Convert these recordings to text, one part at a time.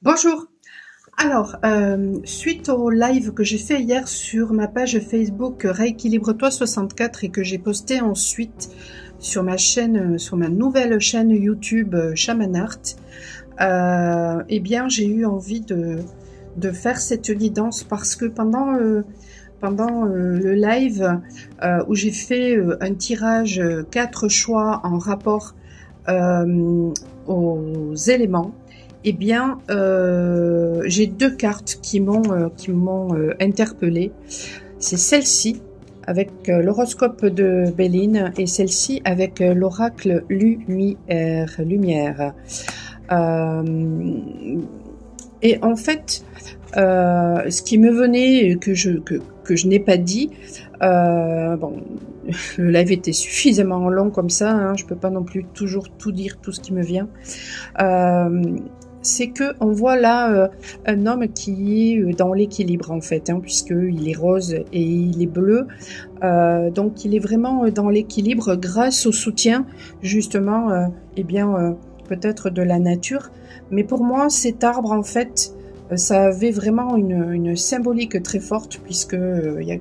Bonjour. Alors, suite au live que j'ai fait hier sur ma page Facebook Rééquilibre-toi 64 et que j'ai posté ensuite sur ma chaîne, sur ma nouvelle chaîne YouTube Shaman Art, eh bien, j'ai eu envie de faire cette guidance parce que pendant le live où j'ai fait un tirage 4 choix en rapport aux éléments, eh bien, j'ai deux cartes qui m'ont interpellée. C'est celle-ci avec l'horoscope de Béline et celle-ci avec l'oracle lumière. Et en fait, ce qui me venait que je n'ai pas dit, bon, le live était suffisamment long comme ça, hein, je peux pas non plus toujours tout dire, tout ce qui me vient. C'est que on voit là un homme qui est dans l'équilibre en fait, hein, puisqu'il est rose et il est bleu, donc il est vraiment dans l'équilibre grâce au soutien justement, eh bien peut-être de la nature. Mais pour moi, cet arbre en fait, ça avait vraiment une symbolique très forte, puisque il y a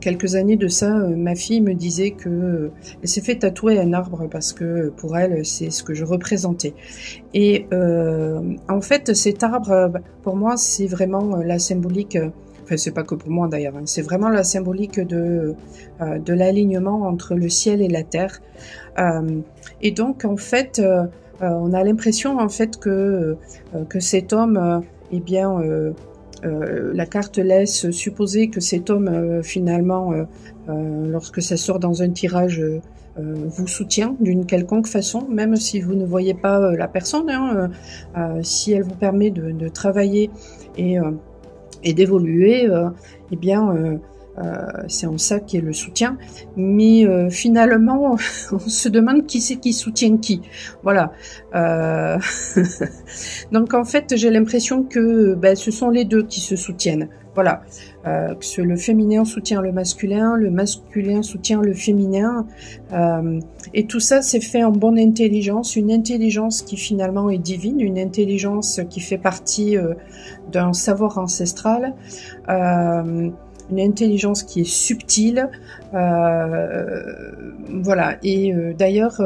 quelques années de ça, ma fille me disait que elle s'est fait tatouer un arbre parce que pour elle, c'est ce que je représentais. Et en fait, cet arbre, pour moi, c'est vraiment la symbolique. Enfin, c'est pas que pour moi d'ailleurs, hein, c'est vraiment la symbolique de l'alignement entre le ciel et la terre. Et donc, en fait, on a l'impression en fait que cet homme, eh bien la carte laisse supposer que cet homme, finalement, lorsque ça sort dans un tirage, vous soutient d'une quelconque façon, même si vous ne voyez pas la personne, hein, si elle vous permet de travailler et d'évoluer, eh bien, c'est en ça qu'est le soutien. Mais finalement, on se demande qui c'est qui soutient qui. Voilà. Donc en fait, j'ai l'impression que ce sont les deux qui se soutiennent. Voilà. Que le féminin soutient le masculin soutient le féminin. Et tout ça, c'est fait en bonne intelligence, une intelligence qui finalement est divine, une intelligence qui fait partie d'un savoir ancestral. Une intelligence qui est subtile, voilà. Et d'ailleurs,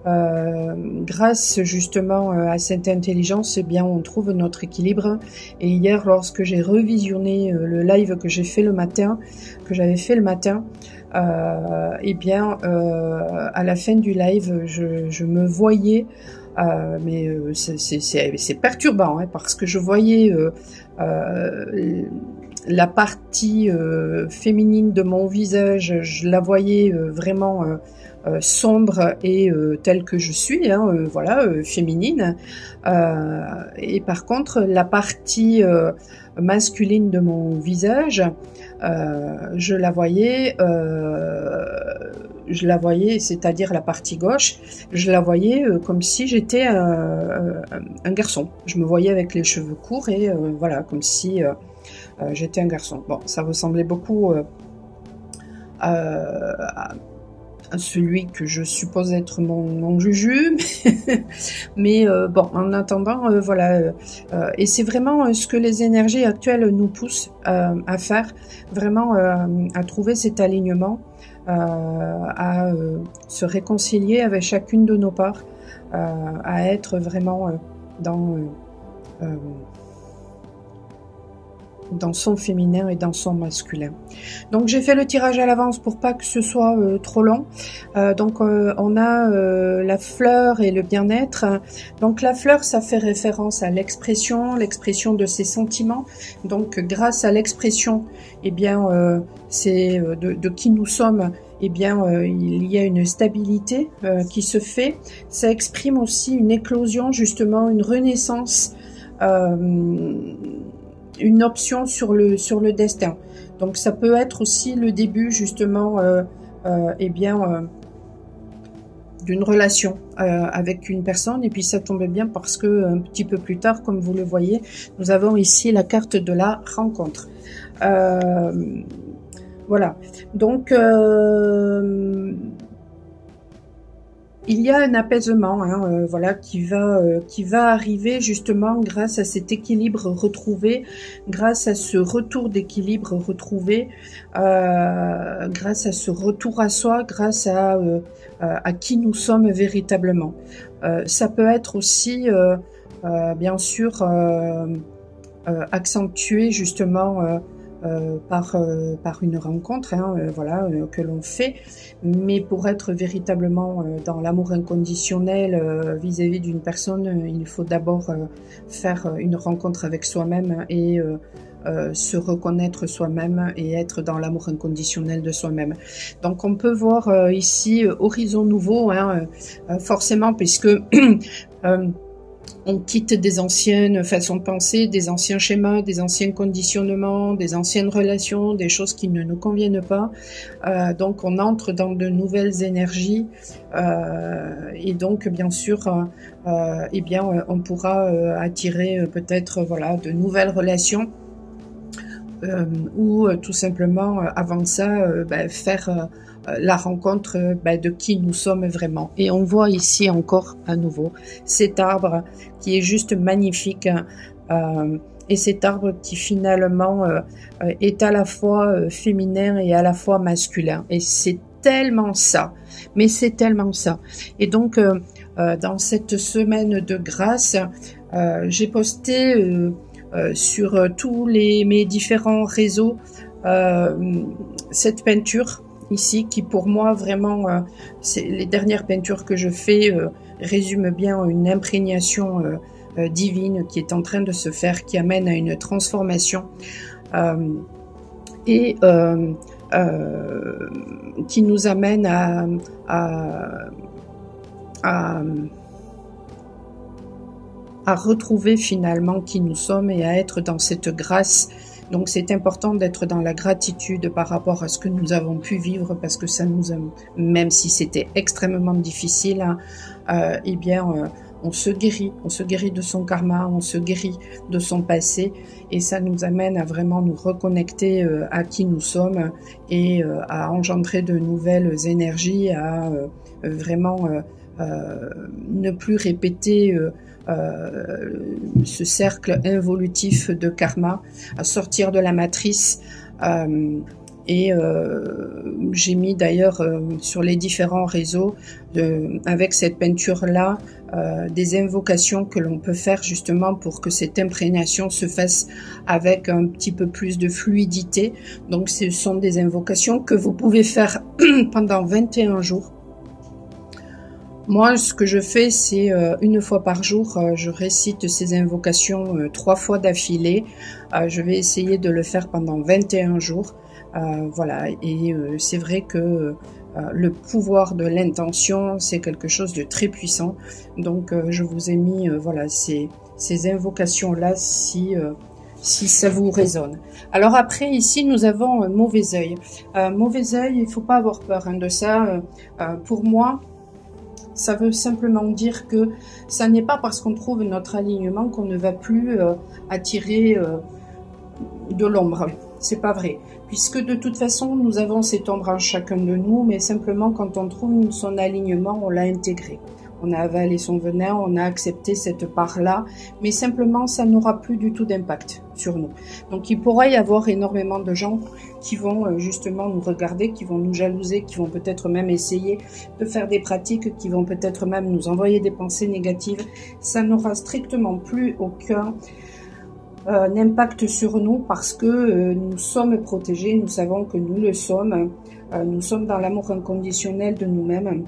grâce justement à cette intelligence, eh bien, on trouve notre équilibre. Et hier, lorsque j'ai revisionné le live que j'avais fait le matin, eh bien, à la fin du live, je me voyais, mais c'est perturbant, hein, parce que je voyais la partie féminine de mon visage, je la voyais vraiment sombre et telle que je suis, hein, voilà, féminine. Et par contre, la partie masculine de mon visage, je la voyais, c'est-à-dire la partie gauche, je la voyais comme si j'étais un garçon. Je me voyais avec les cheveux courts et voilà, comme si j'étais un garçon. Bon, ça ressemblait beaucoup à celui que je suppose être mon Juju, mais bon, en attendant, voilà, et c'est vraiment ce que les énergies actuelles nous poussent à faire, vraiment à trouver cet alignement, à se réconcilier avec chacune de nos parts, à être vraiment dans son féminin et dans son masculin. Donc j'ai fait le tirage à l'avance pour pas que ce soit trop long. Donc on a la fleur et le bien-être. Donc la fleur, ça fait référence à l'expression de ses sentiments. Donc grâce à l'expression, eh bien c'est de qui nous sommes. Eh bien, il y a une stabilité qui se fait. Ça exprime aussi une éclosion, justement, une renaissance, une option sur le destin. Donc ça peut être aussi le début justement eh bien d'une relation avec une personne, et puis ça tombe bien parce que un petit peu plus tard, comme vous le voyez, nous avons ici la carte de la rencontre. Voilà, donc il y a un apaisement, hein, voilà, qui va arriver justement grâce à cet équilibre retrouvé, grâce à ce retour d'équilibre retrouvé, grâce à ce retour à soi, grâce à qui nous sommes véritablement. Ça peut être aussi, bien sûr, accentué justement par une rencontre, hein, voilà, que l'on fait, mais pour être véritablement dans l'amour inconditionnel vis-à-vis d'une personne, il faut d'abord faire une rencontre avec soi-même et se reconnaître soi-même et être dans l'amour inconditionnel de soi-même. Donc on peut voir ici horizon nouveau, hein, forcément, puisque on quitte des anciennes façons de penser, des anciens schémas, des anciens conditionnements, des anciennes relations, des choses qui ne nous conviennent pas. Donc on entre dans de nouvelles énergies et donc bien sûr, eh bien on pourra attirer peut-être voilà de nouvelles relations. Ou tout simplement avant ça faire la rencontre de qui nous sommes vraiment. Et on voit ici encore à nouveau cet arbre qui est juste magnifique et cet arbre qui finalement est à la fois féminin et à la fois masculin. Et c'est tellement ça, mais c'est tellement ça. Et donc dans cette semaine de grâce, j'ai posté sur tous mes différents réseaux cette peinture ici qui pour moi vraiment c'est les dernières peintures que je fais résument bien une imprégnation divine qui est en train de se faire, qui amène à une transformation et qui nous amène à retrouver finalement qui nous sommes et à être dans cette grâce. Donc c'est important d'être dans la gratitude par rapport à ce que nous avons pu vivre, parce que ça nous a, même si c'était extrêmement difficile, hein, eh bien on se guérit de son karma, on se guérit de son passé, et ça nous amène à vraiment nous reconnecter à qui nous sommes et à engendrer de nouvelles énergies, à vraiment ne plus répéter ce cercle involutif de karma, à sortir de la matrice. Et j'ai mis d'ailleurs sur les différents réseaux avec cette peinture là des invocations que l'on peut faire justement pour que cette imprégnation se fasse avec un petit peu plus de fluidité. Donc ce sont des invocations que vous pouvez faire pendant 21 jours. Moi, ce que je fais, c'est une fois par jour, je récite ces invocations 3 fois d'affilée. Je vais essayer de le faire pendant 21 jours. Voilà, et c'est vrai que le pouvoir de l'intention, c'est quelque chose de très puissant. Donc, je vous ai mis voilà ces invocations-là si ça vous résonne. Alors après, ici, nous avons mauvais œil. Mauvais œil, il ne faut pas avoir peur hein, de ça. Pour moi, ça veut simplement dire que ça n'est pas parce qu'on trouve notre alignement qu'on ne va plus attirer de l'ombre. C'est pas vrai. Puisque de toute façon, nous avons cette ombre en chacun de nous, mais simplement quand on trouve son alignement, on l'a intégré. On a avalé son venin, on a accepté cette part-là, mais simplement, ça n'aura plus du tout d'impact sur nous. Donc, il pourrait y avoir énormément de gens qui vont justement nous regarder, qui vont nous jalouser, qui vont peut-être même essayer de faire des pratiques, qui vont peut-être même nous envoyer des pensées négatives. Ça n'aura strictement plus aucun impact sur nous parce que nous sommes protégés, nous savons que nous le sommes, nous sommes dans l'amour inconditionnel de nous-mêmes.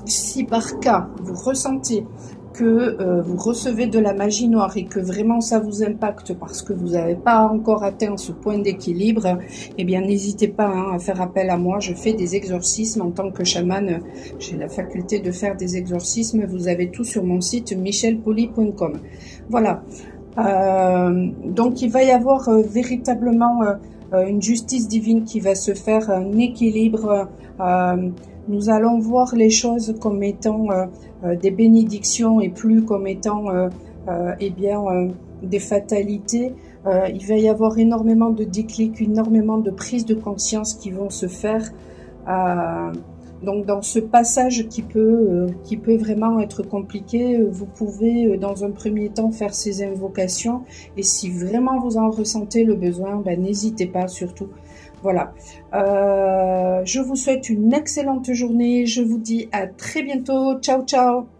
Si par cas vous ressentez que vous recevez de la magie noire et que vraiment ça vous impacte parce que vous n'avez pas encore atteint ce point d'équilibre, eh bien n'hésitez pas hein, à faire appel à moi. Je fais des exorcismes en tant que chamane. J'ai la faculté de faire des exorcismes. Vous avez tout sur mon site michelpoli.com. Voilà. Donc il va y avoir véritablement une justice divine qui va se faire, un équilibre. Nous allons voir les choses comme étant des bénédictions et plus comme étant eh bien, des fatalités. Il va y avoir énormément de déclics, énormément de prises de conscience qui vont se faire Donc dans ce passage qui peut vraiment être compliqué, vous pouvez dans un premier temps faire ces invocations, et si vraiment vous en ressentez le besoin, ben, n'hésitez pas surtout. Voilà. Je vous souhaite une excellente journée, je vous dis à très bientôt, ciao ciao.